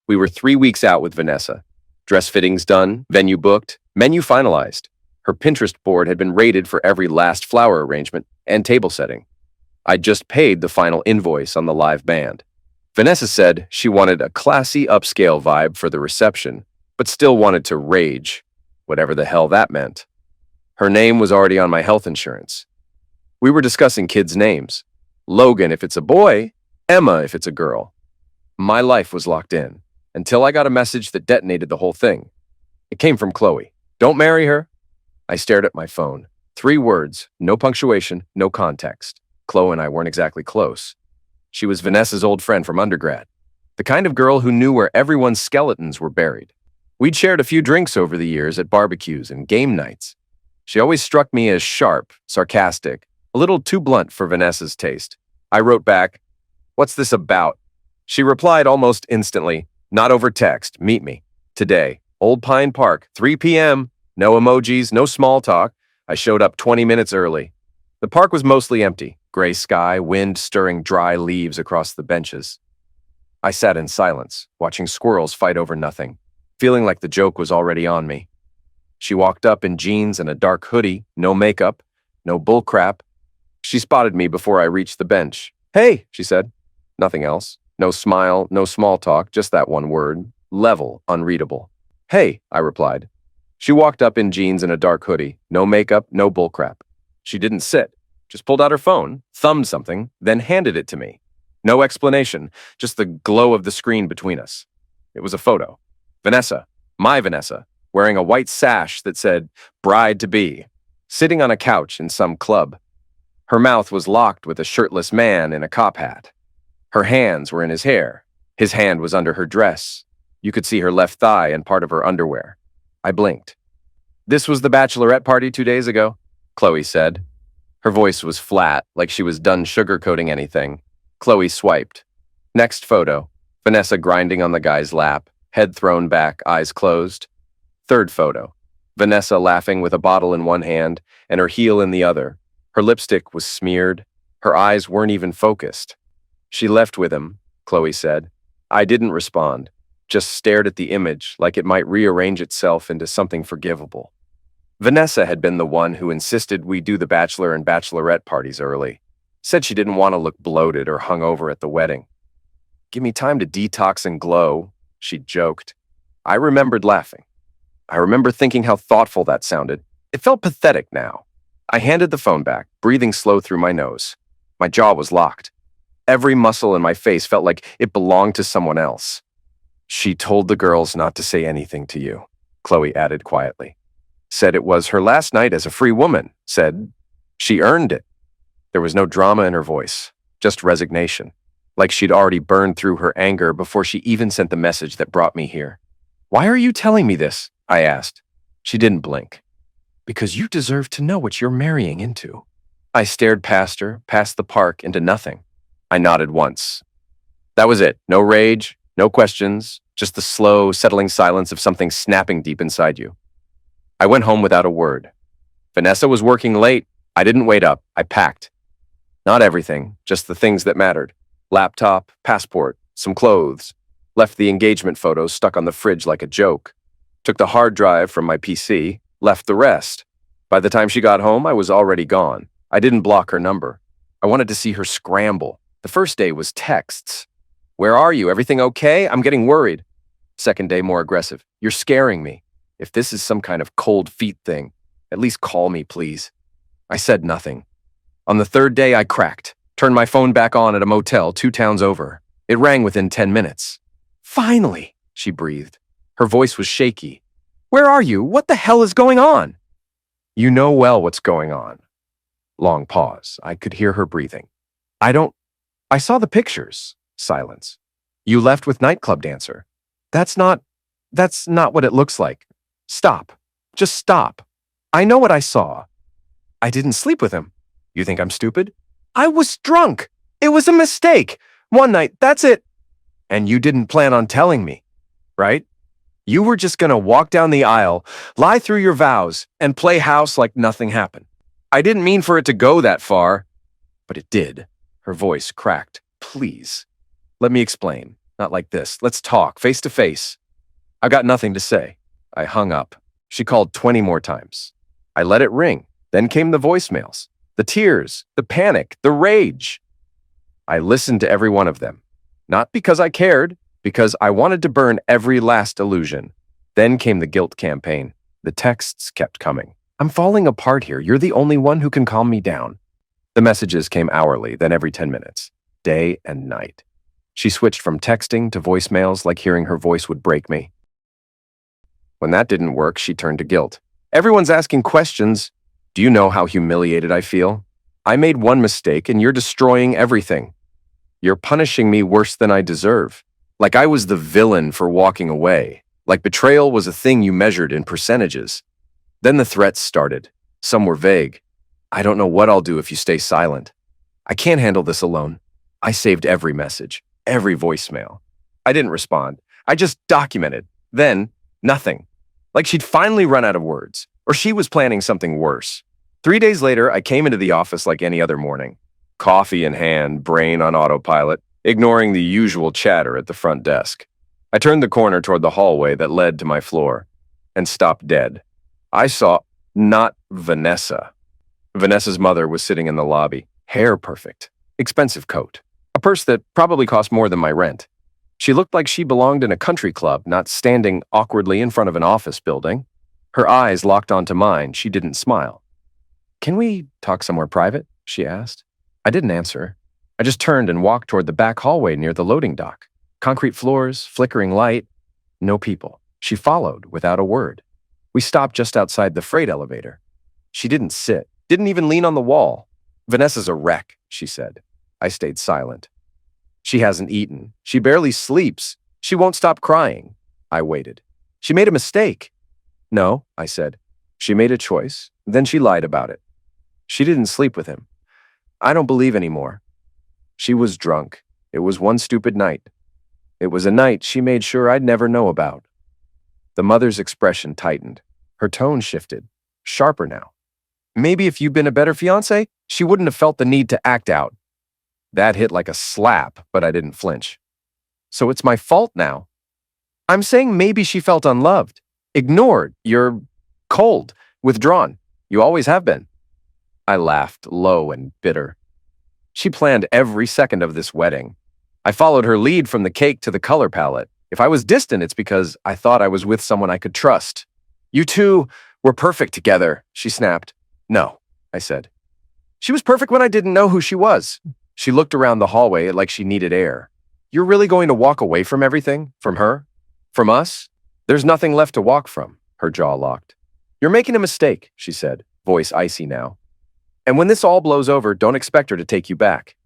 We were 3 weeks out with Vanessa. Dress fittings done, venue booked, menu finalized. Her Pinterest board had been rated for every last flower arrangement and table setting. I'd just paid the final invoice on the live band. Vanessa said she wanted a classy upscale vibe for the reception, but still wanted to rage, whatever the hell that meant. Her name was already on my health insurance. We were discussing kids' names. Logan if it's a boy, Emma if it's a girl. My life was locked in, until I got a message that detonated the whole thing. It came from Chloe. Don't marry her. I stared at my phone. 3 words, no punctuation, no context. Chloe and I weren't exactly close. She was Vanessa's old friend from undergrad, the kind of girl who knew where everyone's skeletons were buried. We'd shared a few drinks over the years at barbecues and game nights. She always struck me as sharp, sarcastic, a little too blunt for Vanessa's taste. I wrote back, "What's this about?" She replied almost instantly, "Not over text, meet me. Today, Old Pine Park, 3 p.m., no emojis, no small talk." I showed up 20 minutes early. The park was mostly empty, gray sky, wind stirring dry leaves across the benches. I sat in silence, watching squirrels fight over nothing, feeling like the joke was already on me. She walked up in jeans and a dark hoodie, no makeup, no bullcrap. She spotted me before I reached the bench. "Hey," she said. Nothing else. No smile, no small talk, just that one word. Level, unreadable. "Hey," I replied. She walked up in jeans and a dark hoodie, no makeup, no bullcrap. She didn't sit, just pulled out her phone, thumbed something, then handed it to me. No explanation, just the glow of the screen between us. It was a photo. Vanessa, my Vanessa, wearing a white sash that said, "Bride-to-be," sitting on a couch in some club. Her mouth was locked with a shirtless man in a cop hat. Her hands were in his hair. His hand was under her dress. You could see her left thigh and part of her underwear. I blinked. "This was the bachelorette party 2 days ago," Chloe said. Her voice was flat, like she was done sugarcoating anything. Chloe swiped. Next photo. Vanessa grinding on the guy's lap, head thrown back, eyes closed. Third photo. Vanessa laughing with a bottle in one hand and her heel in the other. Her lipstick was smeared. Her eyes weren't even focused. "She left with him," Chloe said. I didn't respond, just stared at the image like it might rearrange itself into something forgivable. Vanessa had been the one who insisted we do the bachelor and bachelorette parties early. Said she didn't want to look bloated or hungover at the wedding. "Give me time to detox and glow," she joked. I remembered laughing. I remember thinking how thoughtful that sounded. It felt pathetic now. I handed the phone back, breathing slow through my nose. My jaw was locked. Every muscle in my face felt like it belonged to someone else. "She told the girls not to say anything to you," Chloe added quietly. Said it was her last night as a free woman. Said she earned it. There was no drama in her voice, just resignation, like she'd already burned through her anger before she even sent the message that brought me here. "Why are you telling me this?" I asked. She didn't blink. "Because you deserve to know what you're marrying into." I stared past her, past the park, into nothing. I nodded once. That was it. No rage, no questions, just the slow, settling silence of something snapping deep inside you. I went home without a word. Vanessa was working late. I didn't wait up. I packed. Not everything, just the things that mattered. Laptop, passport, some clothes. Left the engagement photos stuck on the fridge like a joke. Took the hard drive from my PC, left the rest. By the time she got home, I was already gone. I didn't block her number. I wanted to see her scramble. The first day was texts. "Where are you? Everything okay? I'm getting worried." Second day, more aggressive. "You're scaring me. If this is some kind of cold feet thing, at least call me, please." I said nothing. On the third day, I cracked. Turned my phone back on at a motel 2 towns over. It rang within 10 minutes. "Finally," she breathed. Her voice was shaky. "Where are you? What the hell is going on?" "You know well what's going on." Long pause. I could hear her breathing. I saw the pictures." Silence. "You left with nightclub dancer." That's not what it looks like." "Stop. Just stop. I know what I saw." "I didn't sleep with him." "You think I'm stupid?" "I was drunk. It was a mistake. One night, that's it." "And you didn't plan on telling me, right? You were just gonna walk down the aisle, lie through your vows, and play house like nothing happened." "I didn't mean for it to go that far." "But it did." Her voice cracked. "Please. Let me explain. Not like this. Let's talk, face to face. I got nothing to say. I hung up. She called 20 more times. I let it ring. Then came the voicemails, the tears, the panic, the rage. I listened to every one of them. Not because I cared, because I wanted to burn every last illusion. Then came the guilt campaign. The texts kept coming. I'm falling apart here. You're the only one who can calm me down. The messages came hourly, then every 10 minutes, day and night. She switched from texting to voicemails like hearing her voice would break me. When that didn't work, she turned to guilt. Everyone's asking questions. Do you know how humiliated I feel? I made one mistake and you're destroying everything. You're punishing me worse than I deserve. Like I was the villain for walking away. Like betrayal was a thing you measured in percentages. Then the threats started. Some were vague. I don't know what I'll do if you stay silent. I can't handle this alone. I saved every message, every voicemail. I didn't respond. I just documented. Then, nothing. Like she'd finally run out of words, or she was planning something worse. 3 days later, I came into the office like any other morning. Coffee in hand, brain on autopilot, ignoring the usual chatter at the front desk. I turned the corner toward the hallway that led to my floor and stopped dead. I saw not Vanessa. Vanessa's mother was sitting in the lobby, hair perfect, expensive coat, a purse that probably cost more than my rent. She looked like she belonged in a country club, not standing awkwardly in front of an office building. Her eyes locked onto mine. She didn't smile. Can we talk somewhere private? She asked. I didn't answer. I just turned and walked toward the back hallway near the loading dock. Concrete floors, flickering light, no people. She followed without a word. We stopped just outside the freight elevator. She didn't sit, didn't even lean on the wall. Vanessa's a wreck, she said. I stayed silent. She hasn't eaten. She barely sleeps. She won't stop crying. I waited. She made a mistake. No, I said. She made a choice, then she lied about it. She didn't sleep with him. I don't believe anymore. She was drunk. It was one stupid night. It was a night she made sure I'd never know about. The mother's expression tightened. Her tone shifted, sharper now. Maybe if you'd been a better fiancé, she wouldn't have felt the need to act out. That hit like a slap, but I didn't flinch. So it's my fault now. I'm saying maybe she felt unloved, ignored. You're cold, withdrawn. You always have been. I laughed, low and bitter. She planned every second of this wedding. I followed her lead from the cake to the color palette. If I was distant, it's because I thought I was with someone I could trust. You two were perfect together, she snapped. No, I said. She was perfect when I didn't know who she was. She looked around the hallway like she needed air. You're really going to walk away from everything? From her? From us? There's nothing left to walk from. Her jaw locked. You're making a mistake, she said, voice icy now. And when this all blows over, don't expect her to take you back.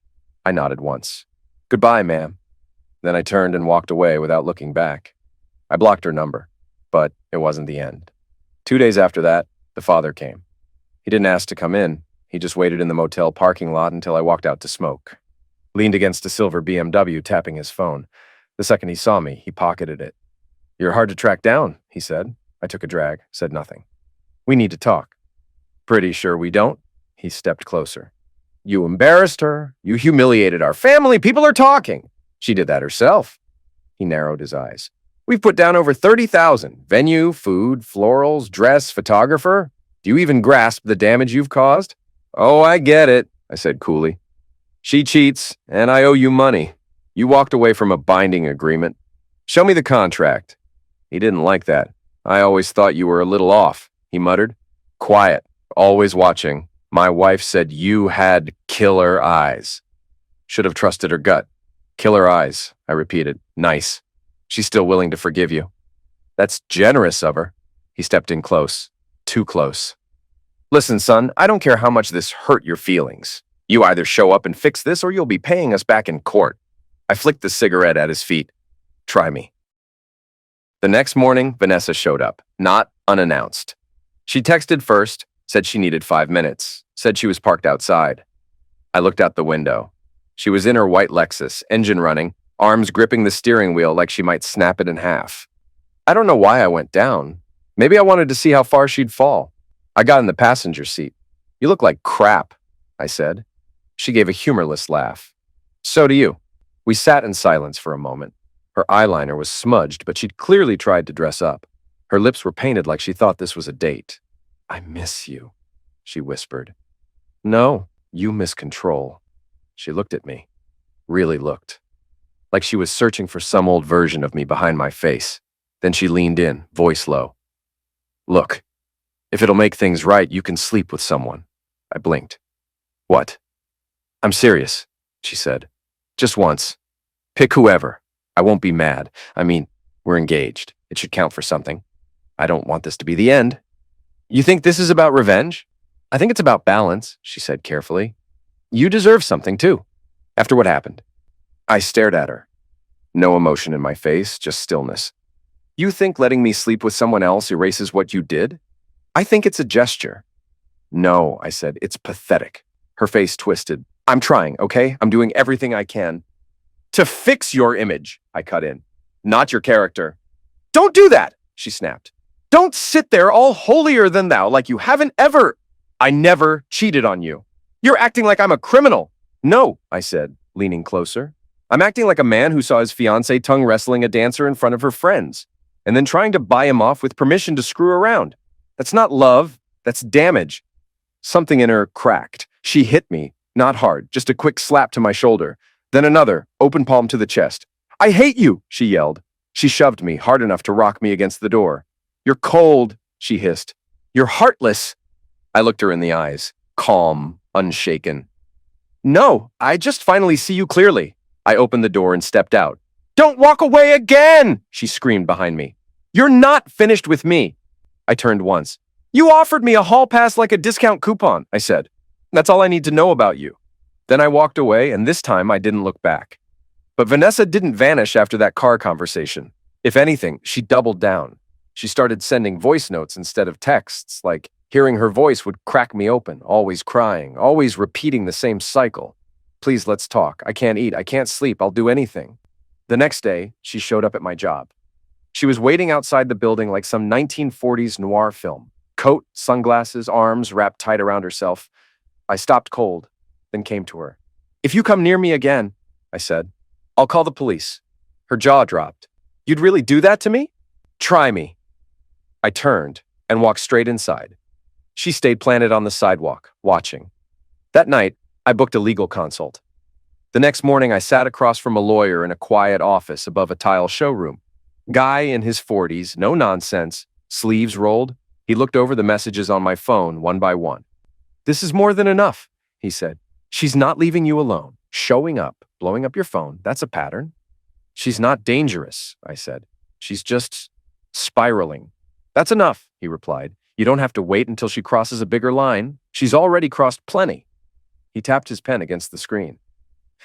I nodded once. Goodbye, ma'am. Then I turned and walked away without looking back. I blocked her number, but it wasn't the end. 2 days after that, the father came. He didn't ask to come in. He just waited in the motel parking lot until I walked out to smoke. Leaned against a silver BMW, tapping his phone. The second he saw me, he pocketed it. You're hard to track down, he said. I took a drag, said nothing. We need to talk. Pretty sure we don't. He stepped closer. You embarrassed her. You humiliated our family. People are talking. She did that herself. He narrowed his eyes. We've put down over 30,000. Venue, food, florals, dress, photographer. Do you even grasp the damage you've caused? Oh, I get it, I said coolly. She cheats, and I owe you money. You walked away from a binding agreement. Show me the contract. He didn't like that. I always thought you were a little off, he muttered. Quiet, always watching. My wife said you had killer eyes. Should have trusted her gut. Killer eyes, I repeated. Nice. She's still willing to forgive you. That's generous of her. He stepped in close. Too close. Listen, son, I don't care how much this hurt your feelings. You either show up and fix this or you'll be paying us back in court. I flicked the cigarette at his feet. Try me. The next morning, Vanessa showed up, not unannounced. She texted first, said she needed 5 minutes, said she was parked outside. I looked out the window. She was in her white Lexus, engine running, arms gripping the steering wheel like she might snap it in half. I don't know why I went down. Maybe I wanted to see how far she'd fall. I got in the passenger seat. You look like crap, I said. She gave a humorless laugh. So do you. We sat in silence for a moment. Her eyeliner was smudged, but she'd clearly tried to dress up. Her lips were painted like she thought this was a date. "I miss you," she whispered. "No, you miss control." She looked at me. Really looked. Like she was searching for some old version of me behind my face. Then she leaned in, voice low. "Look, if it'll make things right, you can sleep with someone." I blinked. "What?" "I'm serious," she said. "Just once. Pick whoever. I won't be mad. I mean, we're engaged. It should count for something. I don't want this to be the end." "You think this is about revenge?" "I think it's about balance," she said carefully. "You deserve something, too, after what happened." I stared at her. No emotion in my face, just stillness. "You think letting me sleep with someone else erases what you did?" "I think it's a gesture." "No," I said, "it's pathetic." Her face twisted. "I'm trying, okay? I'm doing everything I can to fix your image," I cut in. "Not your character." "Don't do that," she snapped. "Don't sit there all holier than thou like you haven't ever—" "I never cheated on you. You're acting like I'm a criminal." "No," I said, leaning closer. "I'm acting like a man who saw his fiancée tongue wrestling a dancer in front of her friends, and then trying to buy him off with permission to screw around. That's not love, that's damage." Something in her cracked. She hit me, not hard, just a quick slap to my shoulder. Then another, open palm to the chest. "I hate you," she yelled. She shoved me hard enough to rock me against the door. "You're cold," she hissed. "You're heartless." I looked her in the eyes, calm, unshaken. "No, I just finally see you clearly." I opened the door and stepped out. "Don't walk away again!" she screamed behind me. "You're not finished with me." I turned once. "You offered me a hall pass like a discount coupon," I said. "That's all I need to know about you." Then I walked away, and this time I didn't look back. But Vanessa didn't vanish after that car conversation. If anything, she doubled down. She started sending voice notes instead of texts, like hearing her voice would crack me open, always crying, always repeating the same cycle. "Please, let's talk. I can't eat. I can't sleep. I'll do anything." The next day, she showed up at my job. She was waiting outside the building like some 1940s noir film. Coat, sunglasses, arms wrapped tight around herself. I stopped cold, then came to her. "If you come near me again," I said, "I'll call the police." Her jaw dropped. "You'd really do that to me?" "Try me." I turned and walked straight inside. She stayed planted on the sidewalk, watching. That night, I booked a legal consult. The next morning, I sat across from a lawyer in a quiet office above a tile showroom. Guy in his 40s, no nonsense, sleeves rolled. He looked over the messages on my phone one by one. "This is more than enough," he said. "She's not leaving you alone. Showing up, blowing up your phone, that's a pattern." "She's not dangerous," I said. "She's just spiraling." "That's enough," he replied. "You don't have to wait until she crosses a bigger line. She's already crossed plenty." He tapped his pen against the screen.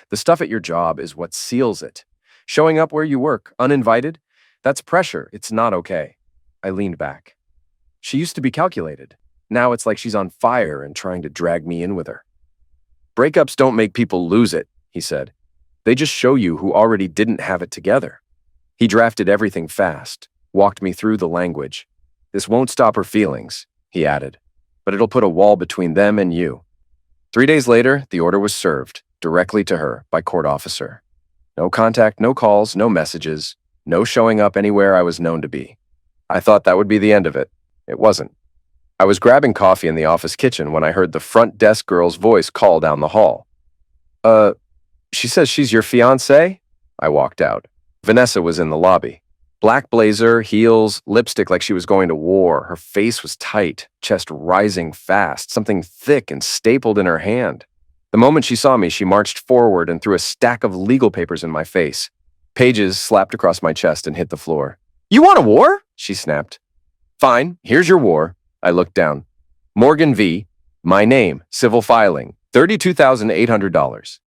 "The stuff at your job is what seals it. Showing up where you work, uninvited, that's pressure. It's not okay." I leaned back. She used to be calculated. Now it's like she's on fire and trying to drag me in with her. "Breakups don't make people lose it," he said. "They just show you who already didn't have it together." He drafted everything fast, walked me through the language. "This won't stop her feelings," he added, "but it'll put a wall between them and you." 3 days later, the order was served, directly to her, by court officer. No contact, no calls, no messages, no showing up anywhere I was known to be. I thought that would be the end of it. It wasn't. I was grabbing coffee in the office kitchen when I heard the front desk girl's voice call down the hall. She says she's your fiancée?" I walked out. Vanessa was in the lobby. Black blazer, heels, lipstick like she was going to war. Her face was tight, chest rising fast, something thick and stapled in her hand. The moment she saw me, she marched forward and threw a stack of legal papers in my face. Pages slapped across my chest and hit the floor. "You want a war?" she snapped. "Fine, here's your war." I looked down. "Morgan V. My name, civil filing, $32,800.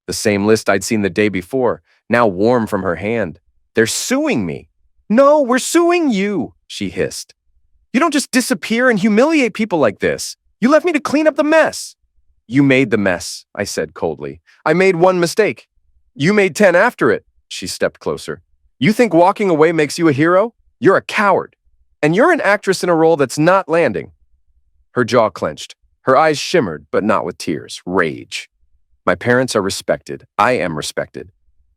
The same list I'd seen the day before, now warm from her hand. "They're suing me." "No, we're suing you," she hissed. "You don't just disappear and humiliate people like this. You left me to clean up the mess." "You made the mess," I said coldly. "I made one mistake." "You made 10 after it." She stepped closer. "You think walking away makes you a hero? You're a coward. And you're an actress in a role that's not landing." Her jaw clenched. Her eyes shimmered, but not with tears. Rage. "My parents are respected. I am respected.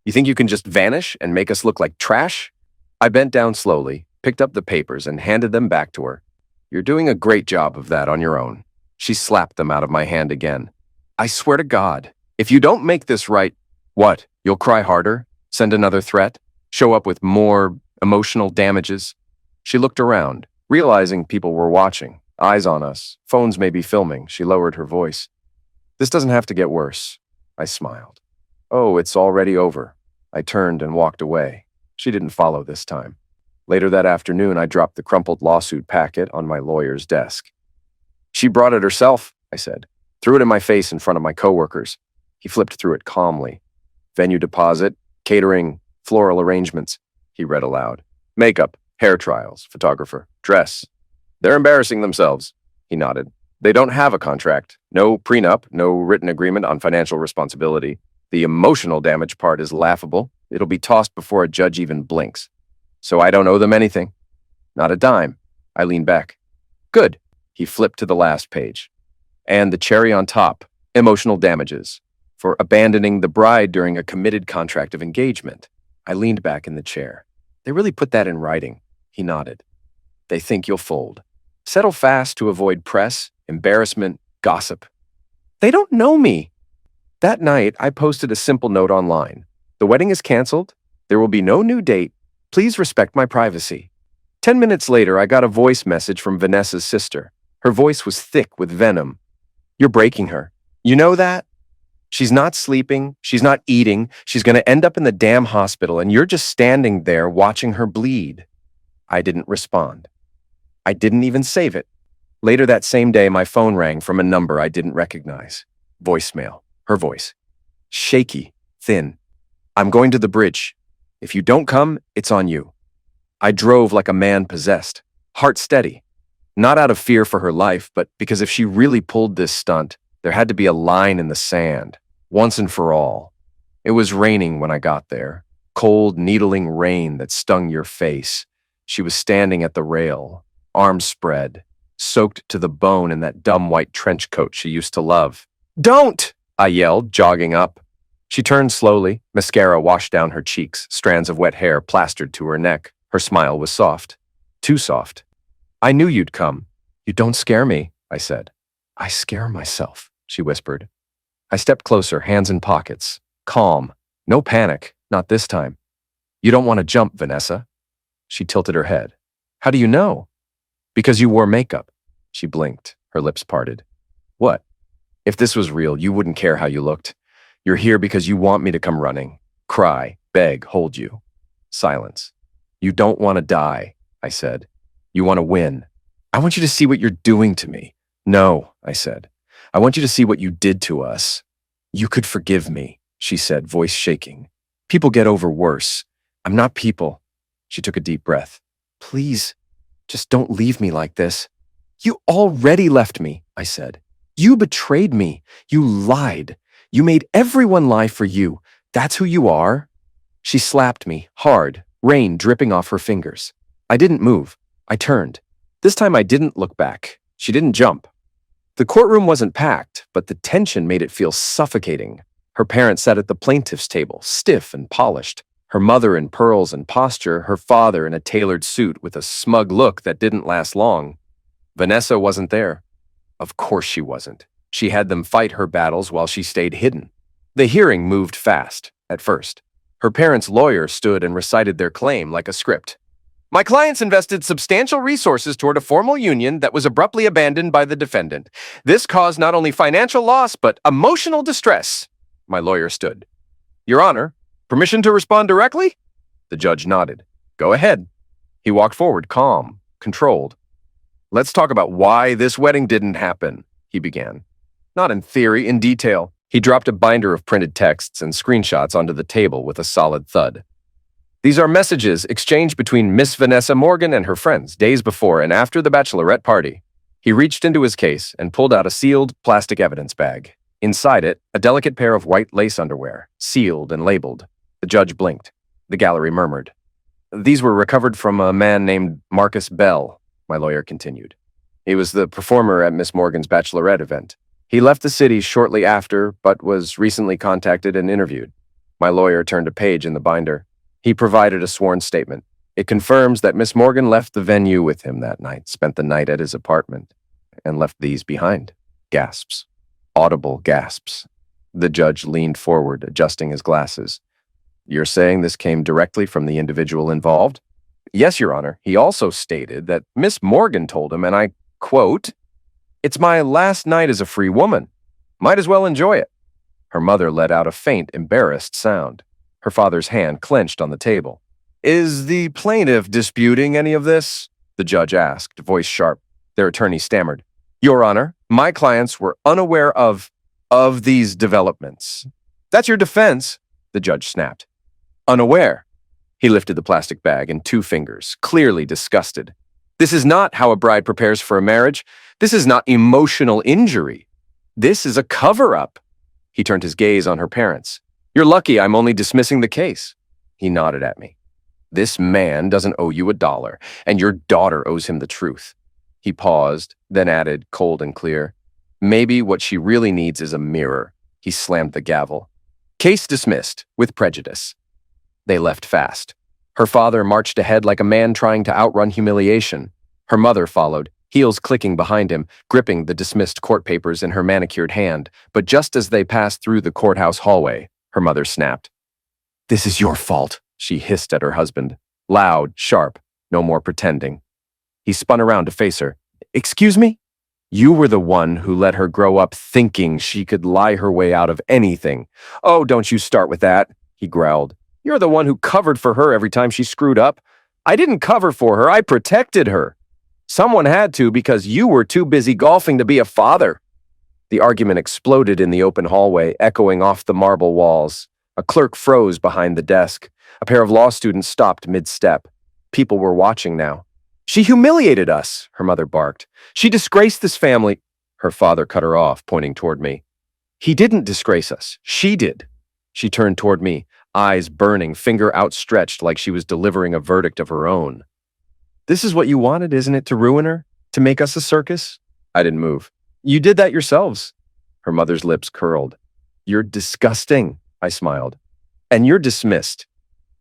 You think you can just vanish and make us look like trash? I bent down slowly, picked up the papers, and handed them back to her. You're doing a great job of that on your own. She slapped them out of my hand again. I swear to God, if you don't make this right, what? You'll cry harder? Send another threat? Show up with more emotional damages? She looked around, realizing people were watching, eyes on us, phones may be filming. She lowered her voice. This doesn't have to get worse. I smiled. Oh, it's already over. I turned and walked away. She didn't follow this time. Later that afternoon, I dropped the crumpled lawsuit packet on my lawyer's desk. She brought it herself, I said. Threw it in my face in front of my coworkers. He flipped through it calmly. Venue deposit, catering, floral arrangements, he read aloud. Makeup, hair trials, photographer, dress. They're embarrassing themselves, he nodded. They don't have a contract. No prenup, no written agreement on financial responsibility. The emotional damage part is laughable. It'll be tossed before a judge even blinks. So I don't owe them anything. Not a dime. I leaned back. Good. He flipped to the last page. And the cherry on top, emotional damages, for abandoning the bride during a committed contract of engagement. I leaned back in the chair. They really put that in writing. He nodded. They think you'll fold. Settle fast to avoid press, embarrassment, gossip. They don't know me. That night, I posted a simple note online. The wedding is canceled. There will be no new date. Please respect my privacy. 10 minutes later, I got a voice message from Vanessa's sister. Her voice was thick with venom. You're breaking her. You know that? She's not sleeping. She's not eating. She's going to end up in the damn hospital, and you're just standing there watching her bleed. I didn't respond. I didn't even save it. Later that same day, my phone rang from a number I didn't recognize. Voicemail. Her voice. Shaky. Thin. I'm going to the bridge. If you don't come, it's on you. I drove like a man possessed. Heart steady. Not out of fear for her life, but because if she really pulled this stunt, there had to be a line in the sand, once and for all. It was raining when I got there. Cold, needling rain that stung your face. She was standing at the rail, arms spread, soaked to the bone in that dumb white trench coat she used to love. Don't! I yelled, jogging up. She turned slowly, mascara washed down her cheeks, strands of wet hair plastered to her neck. Her smile was soft. Too soft. I knew you'd come. You don't scare me, I said. I scare myself, she whispered. I stepped closer, hands in pockets. Calm. No panic. Not this time. You don't want to jump, Vanessa. She tilted her head. How do you know? Because you wore makeup. She blinked, her lips parted. What? If this was real, you wouldn't care how you looked. You're here because you want me to come running. Cry, beg, hold you. Silence. You don't want to die, I said. You want to win. I want you to see what you're doing to me. No, I said. I want you to see what you did to us. You could forgive me, she said, voice shaking. People get over worse. I'm not people. She took a deep breath. Please, just don't leave me like this. You already left me, I said. You betrayed me. You lied. You made everyone lie for you. That's who you are. She slapped me, hard, rain dripping off her fingers. I didn't move. I turned. This time I didn't look back. She didn't jump. The courtroom wasn't packed, but the tension made it feel suffocating. Her parents sat at the plaintiff's table, stiff and polished. Her mother in pearls and posture, her father in a tailored suit with a smug look that didn't last long. Vanessa wasn't there. Of course she wasn't. She had them fight her battles while she stayed hidden. The hearing moved fast, at first. Her parents' lawyer stood and recited their claim like a script. My clients invested substantial resources toward a formal union that was abruptly abandoned by the defendant. This caused not only financial loss, but emotional distress. My lawyer stood. Your Honor, permission to respond directly? The judge nodded. Go ahead. He walked forward, calm, controlled. Let's talk about why this wedding didn't happen, he began. Not in theory, in detail. He dropped a binder of printed texts and screenshots onto the table with a solid thud. These are messages exchanged between Miss Vanessa Morgan and her friends days before and after the bachelorette party. He reached into his case and pulled out a sealed plastic evidence bag. Inside it, a delicate pair of white lace underwear, sealed and labeled. The judge blinked. The gallery murmured. These were recovered from a man named Marcus Bell, my lawyer continued. He was the performer at Miss Morgan's bachelorette event. He left the city shortly after, but was recently contacted and interviewed. My lawyer turned a page in the binder. He provided a sworn statement. It confirms that Miss Morgan left the venue with him that night, spent the night at his apartment, and left these behind. Gasps. Audible gasps. The judge leaned forward, adjusting his glasses. You're saying this came directly from the individual involved? Yes, Your Honor. He also stated that Miss Morgan told him, and I quote, "It's my last night as a free woman. Might as well enjoy it." Her mother let out a faint, embarrassed sound. Her father's hand clenched on the table. Is the plaintiff disputing any of this? The judge asked, voice sharp. Their attorney stammered. Your Honor, my clients were unaware of these developments. That's your defense, the judge snapped. Unaware. He lifted the plastic bag in 2 fingers, clearly disgusted. This is not how a bride prepares for a marriage. This is not emotional injury. This is a cover-up. He turned his gaze on her parents. You're lucky I'm only dismissing the case. He nodded at me. This man doesn't owe you $1, and your daughter owes him the truth. He paused, then added, cold and clear, maybe what she really needs is a mirror. He slammed the gavel. Case dismissed, with prejudice. They left fast. Her father marched ahead like a man trying to outrun humiliation. Her mother followed, heels clicking behind him, gripping the dismissed court papers in her manicured hand. But just as they passed through the courthouse hallway, her mother snapped. This is your fault, she hissed at her husband. Loud, sharp, no more pretending. He spun around to face her. Excuse me? You were the one who let her grow up thinking she could lie her way out of anything. Oh, don't you start with that, he growled. You're the one who covered for her every time she screwed up. I didn't cover for her, I protected her. Someone had to because you were too busy golfing to be a father. The argument exploded in the open hallway, echoing off the marble walls. A clerk froze behind the desk. A pair of law students stopped mid-step. People were watching now. She humiliated us, her mother barked. She disgraced this family. Her father cut her off, pointing toward me. He didn't disgrace us. She did. She turned toward me, eyes burning, finger outstretched like she was delivering a verdict of her own. This is what you wanted, isn't it, to ruin her? To make us a circus? I didn't move. You did that yourselves. Her mother's lips curled. You're disgusting, I smiled. And you're dismissed.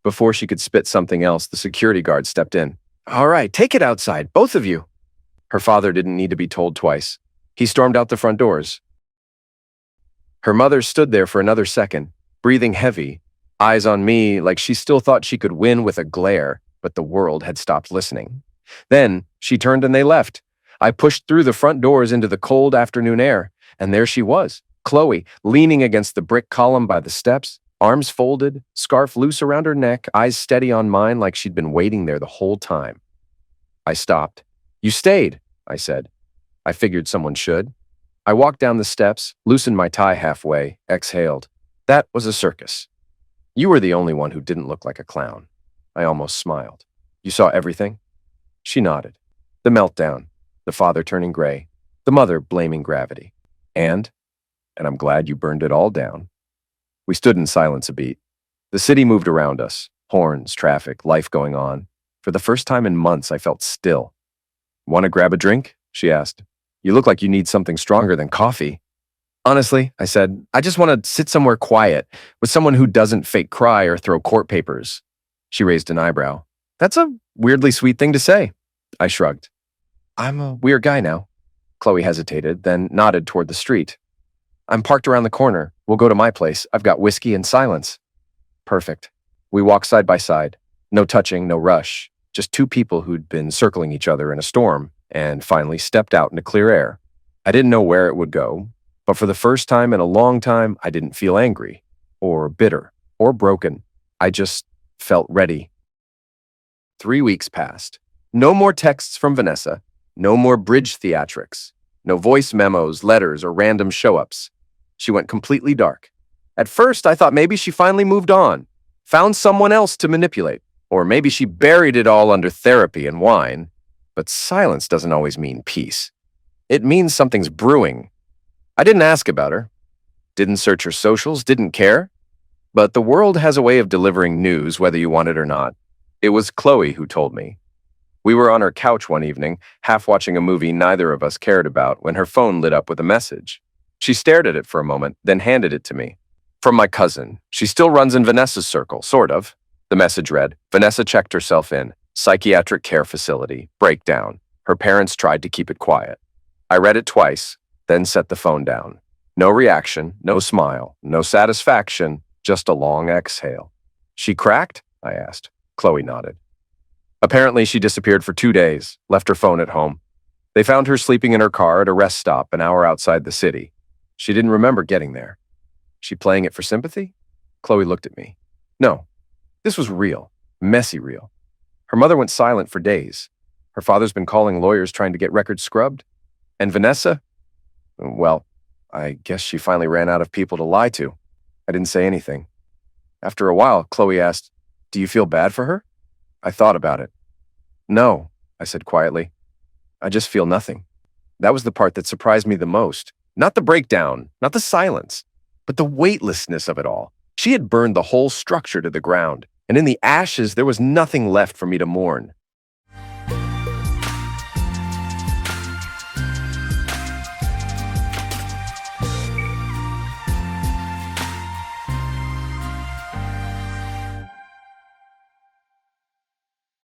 Before she could spit something else, the security guard stepped in. All right, take it outside, both of you. Her father didn't need to be told twice. He stormed out the front doors. Her mother stood there for another second, breathing heavy, eyes on me like she still thought she could win with a glare, but the world had stopped listening. Then she turned and they left. I pushed through the front doors into the cold afternoon air, and there she was, Chloe, leaning against the brick column by the steps, arms folded, scarf loose around her neck, eyes steady on mine like she'd been waiting there the whole time. I stopped. You stayed, I said. I figured someone should. I walked down the steps, loosened my tie halfway, exhaled. That was a circus. You were the only one who didn't look like a clown. I almost smiled. You saw everything? She nodded. The meltdown, the father turning gray, the mother blaming gravity. And I'm glad you burned it all down. We stood in silence a beat. The city moved around us. Horns, traffic, life going on. For the first time in months, I felt still. Want to grab a drink? She asked. You look like you need something stronger than coffee. Honestly, I said, I just want to sit somewhere quiet with someone who doesn't fake cry or throw court papers. She raised an eyebrow. That's a weirdly sweet thing to say. I shrugged. I'm a weird guy now. Chloe hesitated, then nodded toward the street. I'm parked around the corner. We'll go to my place. I've got whiskey and silence. Perfect. We walked side by side. No touching, no rush. Just 2 people who'd been circling each other in a storm and finally stepped out into clear air. I didn't know where it would go, but for the first time in a long time, I didn't feel angry or bitter or broken. I just felt ready. 3 weeks passed. No more texts from Vanessa. No more bridge theatrics. No voice memos, letters, or random show-ups. She went completely dark. At first, I thought maybe she finally moved on, found someone else to manipulate, or maybe she buried it all under therapy and wine. But silence doesn't always mean peace. It means something's brewing. I didn't ask about her. Didn't search her socials, didn't care. But the world has a way of delivering news whether you want it or not. It was Chloe who told me. We were on her couch one evening, half watching a movie neither of us cared about, when her phone lit up with a message. She stared at it for a moment, then handed it to me. From my cousin. She still runs in Vanessa's circle, sort of. The message read, Vanessa checked herself in. Psychiatric care facility. Breakdown. Her parents tried to keep it quiet. I read it twice, then set the phone down. No reaction, no smile, no satisfaction, just a long exhale. She cracked? I asked. Chloe nodded. Apparently, she disappeared for 2 days, left her phone at home. They found her sleeping in her car at a rest stop an hour outside the city. She didn't remember getting there. She playing it for sympathy? Chloe looked at me. No, this was real, messy real. Her mother went silent for days. Her father's been calling lawyers trying to get records scrubbed. And Vanessa? Well, I guess she finally ran out of people to lie to. I didn't say anything. After a while, Chloe asked, Do you feel bad for her? I thought about it. No, I said quietly. I just feel nothing. That was the part that surprised me the most. Not the breakdown, not the silence, but the weightlessness of it all. She had burned the whole structure to the ground, and in the ashes there was nothing left for me to mourn.